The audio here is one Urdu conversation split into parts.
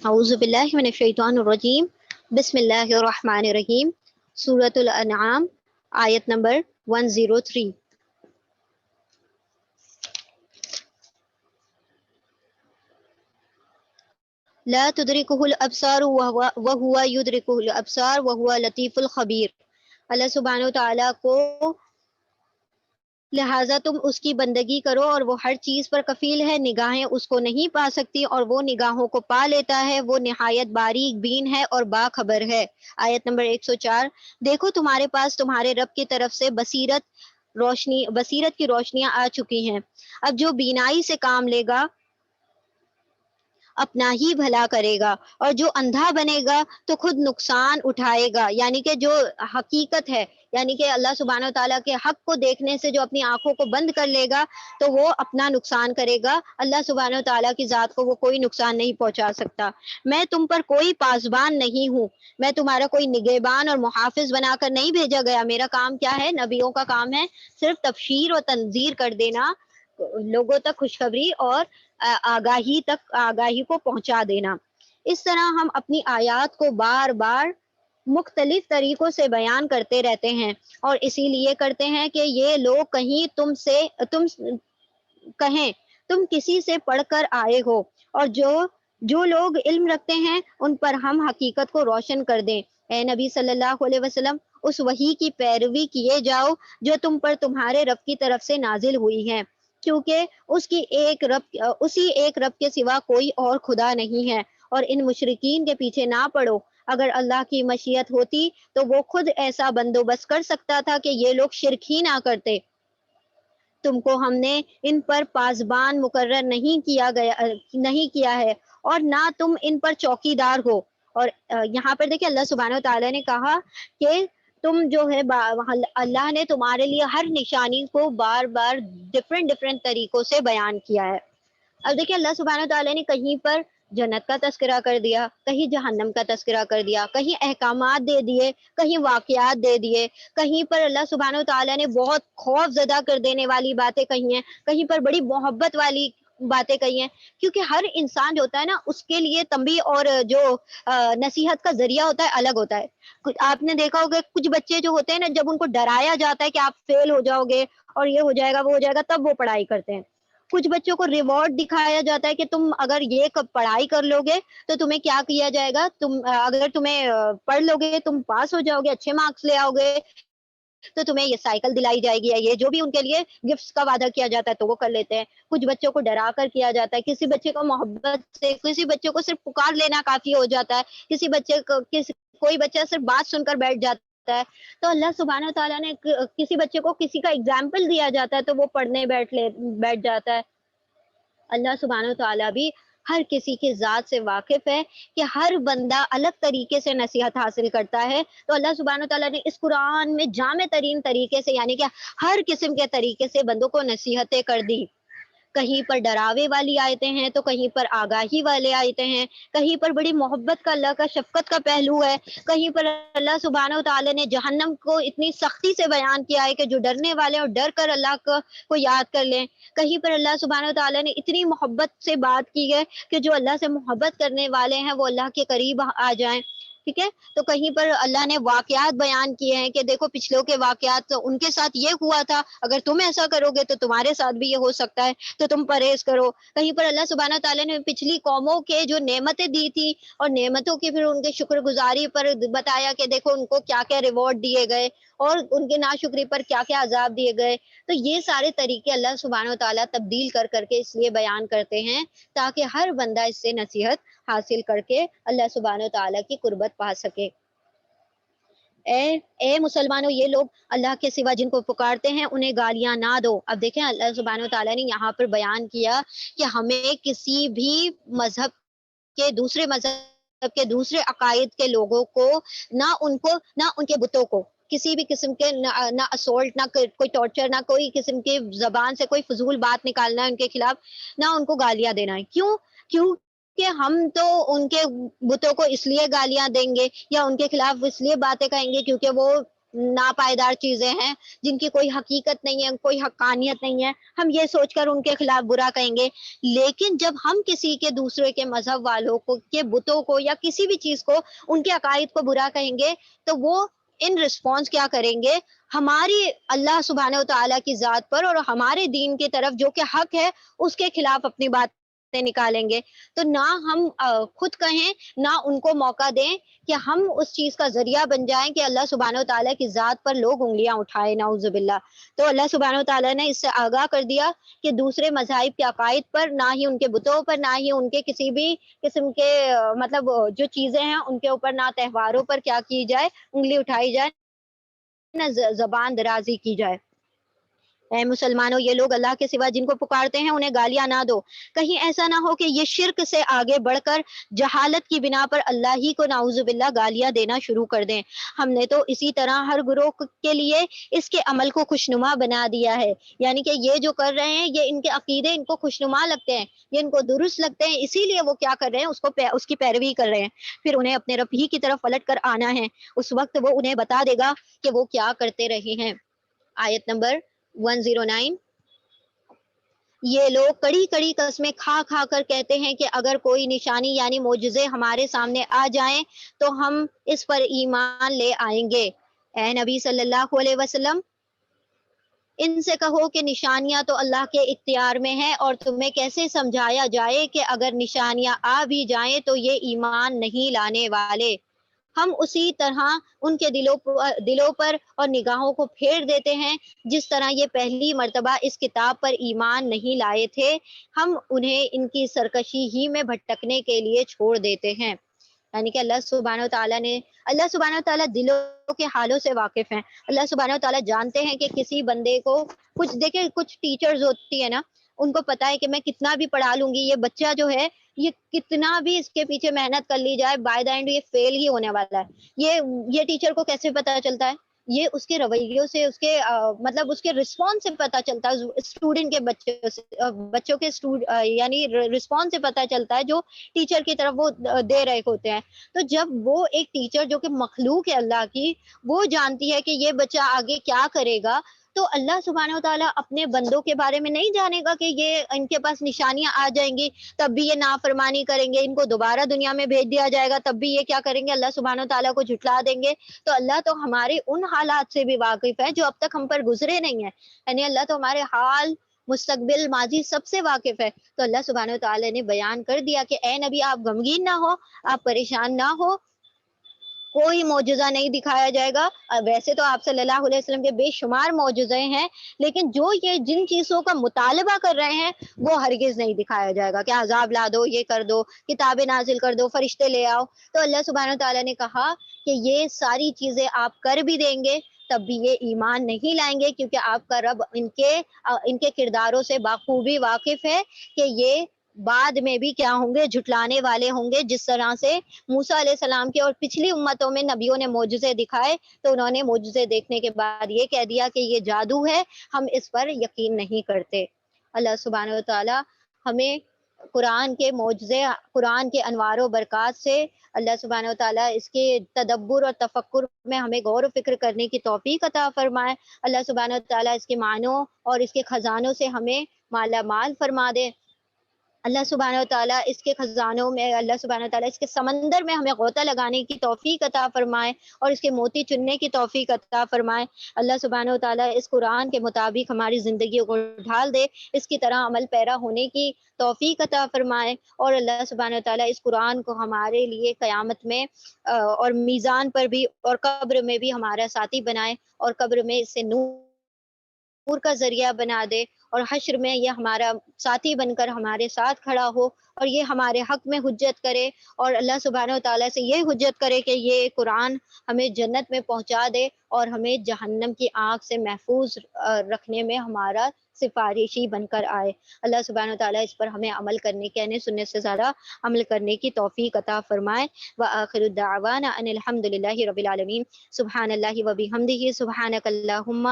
اعوذ باللہ من الشیطان الرجیم، بسم اللہ الرحمن الرحیم۔ سورۃ الانعام، آیت نمبر 103۔ لا تدرکہ الابصار وہو یدرک الابصار وہو لطیف الخبیر۔ اللہ سبحانہ و تعالیٰ کو لہٰذا تم اس کی بندگی کرو اور وہ ہر چیز پر کفیل ہے، نگاہیں اس کو نہیں پا سکتی اور وہ نگاہوں کو پا لیتا ہے، وہ نہایت باریک بین ہے اور باخبر ہے۔ آیت نمبر 104۔ دیکھو تمہارے پاس تمہارے رب کی طرف سے بصیرت کی روشنیاں آ چکی ہیں۔ اب جو بینائی سے کام لے گا اپنا ہی بھلا کرے گا، اور جو اندھا بنے گا تو خود نقصان اٹھائے گا۔ یعنی کہ جو حقیقت ہے، یعنی کہ اللہ سبحانہ و تعالیٰ کے حق کو دیکھنے سے جو اپنی آنکھوں کو بند کر لے گا تو وہ اپنا نقصان کرے گا، اللہ سبحانہ و تعالیٰ کی ذات کو وہ کوئی نقصان نہیں پہنچا سکتا۔ میں تم پر کوئی پاسبان نہیں ہوں، میں تمہارا کوئی نگہبان اور محافظ بنا کر نہیں بھیجا گیا۔ میرا کام کیا ہے؟ نبیوں کا کام ہے صرف تبشیر اور تنذیر کر دینا، لوگوں تک خوشخبری اور آگاہی کو پہنچا دینا۔ اس طرح ہم اپنی آیات کو بار بار مختلف طریقوں سے بیان کرتے رہتے ہیں، اور اسی لیے کرتے ہیں کہ یہ لوگ کہیں تم کسی سے پڑھ کر آئے ہو، اور جو لوگ علم رکھتے ہیں ان پر ہم حقیقت کو روشن کر دیں۔ اے نبی صلی اللہ علیہ وسلم، اس وحی کی پیروی کیے جاؤ جو تم پر تمہارے رب کی طرف سے نازل ہوئی ہے، کیونکہ اسی ایک رب کے سوا کوئی اور خدا نہیں ہے، اور ان مشرکین کے پیچھے نہ پڑو۔ اگر اللہ کی مشیت ہوتی تو وہ خود ایسا بندوبست کر سکتا تھا کہ یہ لوگ شرک ہی نہ کرتے۔ تم کو ہم نے ان پر پاسبان مقرر نہیں کیا ہے، اور نہ تم ان پر چوکی دار ہو۔ اور یہاں پر دیکھیں اللہ سبحانہ و تعالیٰ نے کہا کہ تم جو ہے اللہ نے تمہارے لیے ہر نشانی کو بار بار ڈفرینٹ طریقوں سے بیان کیا ہے۔ اب دیکھیں اللہ سبحانہ و تعالیٰ نے کہیں پر جنت کا تذکرہ کر دیا، کہیں جہنم کا تذکرہ کر دیا، کہیں احکامات دے دیے، کہیں واقعات دے دیے، کہیں پر اللہ سبحانہ و تعالیٰ نے بہت خوف زدہ کر دینے والی باتیں کہی ہیں، کہیں پر بڑی محبت والی باتیں کہی ہیں، کیونکہ ہر انسان جو ہوتا ہے نا اس کے لیے تنبیہ اور جو نصیحت کا ذریعہ ہوتا ہے الگ ہوتا ہے۔ آپ نے دیکھا ہوگا کچھ بچے جو ہوتے ہیں نا، جب ان کو ڈرایا جاتا ہے کہ آپ فیل ہو جاؤ گے اور یہ ہو جائے گا وہ ہو جائے گا، تب وہ پڑھائی کرتے ہیں۔ کچھ بچوں کو ریوارڈ دکھایا جاتا ہے کہ تم اگر یہ پڑھائی کر لو گے تو تمہیں کیا کیا جائے گا، اگر تمہیں پڑھ لو گے تم پاس ہو جاؤ گے، اچھے مارکس لے آؤ گے تو تمہیں یہ سائیکل دلائی جائے گی، یا یہ جو بھی ان کے لیے گفٹس کا وعدہ کیا جاتا ہے تو وہ کر لیتے ہیں۔ کچھ بچوں کو ڈرا کر کیا جاتا ہے، کسی بچے کو محبت سے، کسی بچے کو صرف پکار لینا کافی ہو جاتا ہے، کوئی بچہ صرف بات سن کر بیٹھ جاتا ہے۔ تو اللہ سبحانہ تعالیٰ نے کسی بچے کو کسی کا اگزامپل دیا جاتا ہے تو وہ پڑھنے بیٹھ جاتا ہے۔ اللہ سبحانہ تعالیٰ بھی ہر کسی کی ذات سے واقف ہے کہ ہر بندہ الگ طریقے سے نصیحت حاصل کرتا ہے، تو اللہ سبحانہ تعالیٰ نے اس قرآن میں جامع ترین طریقے سے، یعنی کہ ہر قسم کے طریقے سے بندوں کو نصیحتیں کر دی۔ کہیں پر ڈراوے والی آیتیں ہیں تو کہیں پر آگاہی والے آیتیں ہیں، کہیں پر بڑی محبت کا، اللہ کا شفقت کا پہلو ہے، کہیں پر اللہ سبحانہ و تعالیٰ نے جہنم کو اتنی سختی سے بیان کیا ہے کہ جو ڈرنے والے اور ڈر کر اللہ کو یاد کر لیں، کہیں پر اللہ سبحانہ و تعالیٰ نے اتنی محبت سے بات کی ہے کہ جو اللہ سے محبت کرنے والے ہیں وہ اللہ کے قریب آ جائیں، ٹھیک ہے۔ تو کہیں پر اللہ نے واقعات بیان کیے ہیں کہ دیکھو پچھلوں کے واقعات، تو ان کے ساتھ یہ ہوا تھا، اگر تم ایسا کرو گے تو تمہارے ساتھ بھی یہ ہو سکتا ہے، تو تم پرہیز کرو۔ کہیں پر اللہ سبحانہ تعالیٰ نے پچھلی قوموں کے جو نعمتیں دی تھی اور نعمتوں کی پھر ان کے شکر گزاری پر بتایا کہ دیکھو ان کو کیا کیا ریوارڈ دیے گئے اور ان کے ناشکری پر کیا کیا عذاب دیے گئے۔ تو یہ سارے طریقے اللہ سبحانہ تعالیٰ تبدیل کر کے اس لیے بیان کرتے ہیں تاکہ ہر بندہ اس سے نصیحت حاصل کر کے اللہ سبحانہ تعالیٰ کی قربت پا سکے۔ اے مسلمانوں، یہ لوگ اللہ کے سوا جن کو پکارتے ہیں انہیں گالیاں نہ دو۔ اب دیکھیں اللہ سبحانہ و تعالیٰ نے یہاں پر بیان کیا کہ ہمیں کسی بھی مذہب کے دوسرے عقائد کے لوگوں کو نہ ان کے بتوں کو کسی بھی قسم کے نہ اسولٹ، نہ کوئی ٹارچر، نہ کوئی قسم کی زبان سے کوئی فضول بات نکالنا ہے ان کے خلاف، نہ ان کو گالیاں دینا ہے۔ کیوں کہ ہم تو ان کے بتوں کو اس لیے گالیاں دیں گے یا ان کے خلاف اس لیے باتیں کہیں گے کیونکہ وہ ناپائیدار چیزیں ہیں جن کی کوئی حقیقت نہیں ہے، کوئی حقانیت نہیں ہے، ہم یہ سوچ کر ان کے خلاف برا کہیں گے۔ لیکن جب ہم کسی کے دوسرے کے مذہب والوں کو کے بتوں کو یا کسی بھی چیز کو ان کے عقائد کو برا کہیں گے تو وہ ان رسپانس کیا کریں گے؟ ہماری اللہ سبحانہ و تعالیٰ کی ذات پر اور ہمارے دین کی طرف جو کہ حق ہے اس کے خلاف اپنی باتیں نکالیں گے۔ تو نہ ہم خود کہیں نہ ان کو موقع دیں کہ ہم اس چیز کا ذریعہ بن جائیں کہ اللہ سبحانہ و تعالیٰ کی ذات پر لوگ انگلیاں اٹھائے، نعوذ باللہ۔ تو اللہ سبحانہ و تعالیٰ نے اس سے آگاہ کر دیا کہ دوسرے مذاہب کے عقائد پر، نہ ہی ان کے بتوں پر، نہ ہی ان کے کسی بھی قسم کے مطلب جو چیزیں ہیں ان کے اوپر، نہ تہواروں پر کیا کی جائے، انگلی اٹھائی جائے، نہ زبان درازی کی جائے۔ اے مسلمانوں، یہ لوگ اللہ کے سوا جن کو پکارتے ہیں انہیں گالیاں نہ دو، کہیں ایسا نہ ہو کہ یہ شرک سے آگے بڑھ کر جہالت کی بنا پر اللہ ہی کو نعوذ باللہ گالیاں دینا شروع کر دیں۔ ہم نے تو اسی طرح ہر گروہ کے لیے اس کے عمل کو خوشنما بنا دیا ہے، یعنی کہ یہ جو کر رہے ہیں یہ ان کے عقیدے ان کو خوشنما لگتے ہیں، یہ ان کو درست لگتے ہیں، اسی لیے وہ کیا کر رہے ہیں، اس کی پیروی کر رہے ہیں۔ پھر انہیں اپنے رب ہی کی طرف پلٹ کر آنا ہے، اس وقت وہ انہیں بتا دے گا کہ وہ کیا کرتے رہے ہیں۔ آیت نمبر 109۔ یہ لوگ کڑی کڑی قسمیں کھا کھا کر کہتے ہیں کہ اگر کوئی نشانی یعنی معجزے ہمارے سامنے آ جائیں تو ہم اس پر ایمان لے آئیں گے۔ اے نبی صلی اللہ علیہ وسلم، ان سے کہو کہ نشانیاں تو اللہ کے اختیار میں ہیں، اور تمہیں کیسے سمجھایا جائے کہ اگر نشانیاں آ بھی جائیں تو یہ ایمان نہیں لانے والے۔ ہم اسی طرح ان کے دلوں پر اور نگاہوں کو پھیر دیتے ہیں جس طرح یہ پہلی مرتبہ اس کتاب پر ایمان نہیں لائے تھے، ہم انہیں ان کی سرکشی ہی میں بھٹکنے کے لیے چھوڑ دیتے ہیں۔ یعنی کہ اللہ سبحانہ و تعالیٰ دلوں کے حالوں سے واقف ہیں۔ اللہ سبحانہ و تعالیٰ جانتے ہیں کہ کسی بندے کو کچھ ٹیچرز ہوتی ہے نا، ان کو پتا ہے کہ میں کتنا بھی پڑھا لوں گی، یہ بچہ جو ہے یہ کتنا بھی اس کے پیچھے محنت کر لی جائے، بائی دا اینڈ یہ فیل ہی ہونے والا ہے۔ یہ ٹیچر کو کیسے پتا چلتا ہے؟ یہ اس کے رویوں سے، اس کے مطلب اس کے رسپانس سے پتا چلتا ہے، اسٹوڈنٹ کے بچوں کے یعنی رسپانس سے پتا چلتا ہے جو ٹیچر کی طرف وہ دے رہے ہوتے ہیں۔ تو جب وہ ایک ٹیچر جو کہ مخلوق ہے اللہ کی، وہ جانتی ہے کہ یہ بچہ آگے کیا کرے گا، تو اللہ سبحانہ و تعالیٰ اپنے بندوں کے بارے میں نہیں جانے گا کہ یہ ان کے پاس نشانیاں آ جائیں گی تب بھی یہ نافرمانی کریں گے، ان کو دوبارہ دنیا میں بھیج دیا جائے گا تب بھی یہ کیا کریں گے، اللہ سبحانہ و تعالیٰ کو جھٹلا دیں گے۔ تو اللہ تو ہمارے ان حالات سے بھی واقف ہے جو اب تک ہم پر گزرے نہیں ہیں، یعنی اللہ تو ہمارے حال، مستقبل، ماضی سب سے واقف ہے۔ تو اللہ سبحانہ و تعالیٰ نے بیان کر دیا کہ اے نبی آپ غمگین نہ ہو، آپ پریشان نہ ہو، کوئی معجزہ نہیں دکھایا جائے گا۔ ویسے تو آپ صلی اللہ علیہ وسلم کے بے شمار معجزے ہیں، لیکن جو یہ جن چیزوں کا مطالبہ کر رہے ہیں وہ ہرگز نہیں دکھایا جائے گا کہ عذاب لا دو، یہ کر دو، کتابیں نازل کر دو، فرشتے لے آؤ۔ تو اللہ سبحانہ و تعالیٰ نے کہا کہ یہ ساری چیزیں آپ کر بھی دیں گے تب بھی یہ ایمان نہیں لائیں گے، کیونکہ آپ کا رب ان کے کرداروں سے بخوبی واقف ہے کہ یہ بعد میں بھی کیا ہوں گے، جھٹلانے والے ہوں گے۔ جس طرح سے موسیٰ علیہ السلام کے اور پچھلی امتوں میں نبیوں نے معجزے دکھائے تو انہوں نے معجزے دیکھنے کے بعد یہ کہہ دیا کہ یہ جادو ہے، ہم اس پر یقین نہیں کرتے۔ اللہ سبحانہ و تعالی ہمیں قرآن کے معجزے، قرآن کے انوار و برکات سے اللہ سبحانہ و تعالیٰ اس کے تدبر اور تفکر میں ہمیں غور و فکر کرنے کی توفیق عطا فرمائے۔ اللہ سبحانہ و تعالیٰ اس کے معنوں اور اس کے خزانوں سے ہمیں مالا مال فرما دے۔ اللہ سبحانہ و تعالیٰ اس کے خزانوں میں، اللہ سبحانہ و تعالیٰ اس کے سمندر میں ہمیں غوطہ لگانے کی توفیق عطا فرمائے اور اس کے موتی چننے کی توفیق عطا فرمائے۔ اللہ سبحانہ و تعالیٰ اس قرآن کے مطابق ہماری زندگیوں کو ڈھال دے، اس کی طرح عمل پیرا ہونے کی توفیق عطا فرمائے، اور اللہ سبحانہ و تعالیٰ اس قرآن کو ہمارے لیے قیامت میں اور میزان پر بھی اور قبر میں بھی ہمارا ساتھی بنائے، اور قبر میں اس سے نور کا ذریعہ بنا دے، اور حشر میں یہ ہمارا ساتھی بن کر ہمارے ساتھ کھڑا ہو اور یہ ہمارے حق میں حجت کرے، اور اللہ سبحانہ و تعالیٰ سے یہ حجت کرے کہ یہ قرآن ہمیں جنت میں پہنچا دے اور ہمیں جہنم کی آگ سے محفوظ رکھنے میں ہمارا سفارشی بن کر آئے۔ اللہ سبحانہ وتعالیٰ اس پر ہمیں عمل کرنے کہنے سننے سے زیادہ عمل کرنے کی توفیق عطا فرمائے۔ وآخر الدعوانا ان الحمد للہ رب العالمین۔ سبحان اللہ وبحمدہ، سبحانک اللہم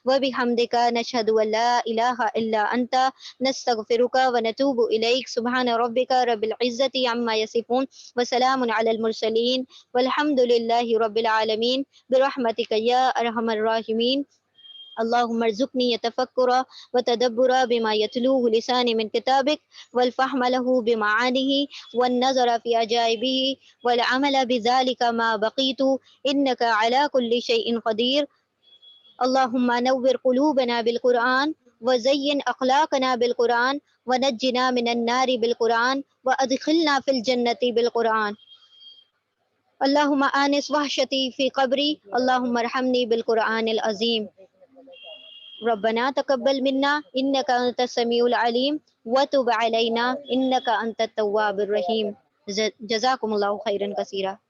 وبحمدک، نشہد ان لا الہ الا انت، نستغفرک ونتوب الیک۔ سبحان ربک رب العزة عما یصفون، وسلام علی المرسلین، والحمد للہ رب العالمین، برحمتک یا ارحم الراحمین۔ اللهم ارزقني يتفكر وتدبر بما يتلوه لساني من كتابك، والفهم له بمعانيه، والنظر في عجائبه، والعمل بذلك ما بقيت، إنك على كل شيء قدير. اللهم نور قلوبنا بالقرآن، وزين أخلاقنا بالقرآن، ونجنا من النار بالقرآن، وأدخلنا في الجنة بالقرآن. اللهم آنس وحشتي في قبري، اللهم ارحمني بالقرآن العظيم. ربنا تقبل منا انك انت السميع العليم، وتب علينا انك انت التواب الرحيم. جزاكم الله خيرا كثيرا.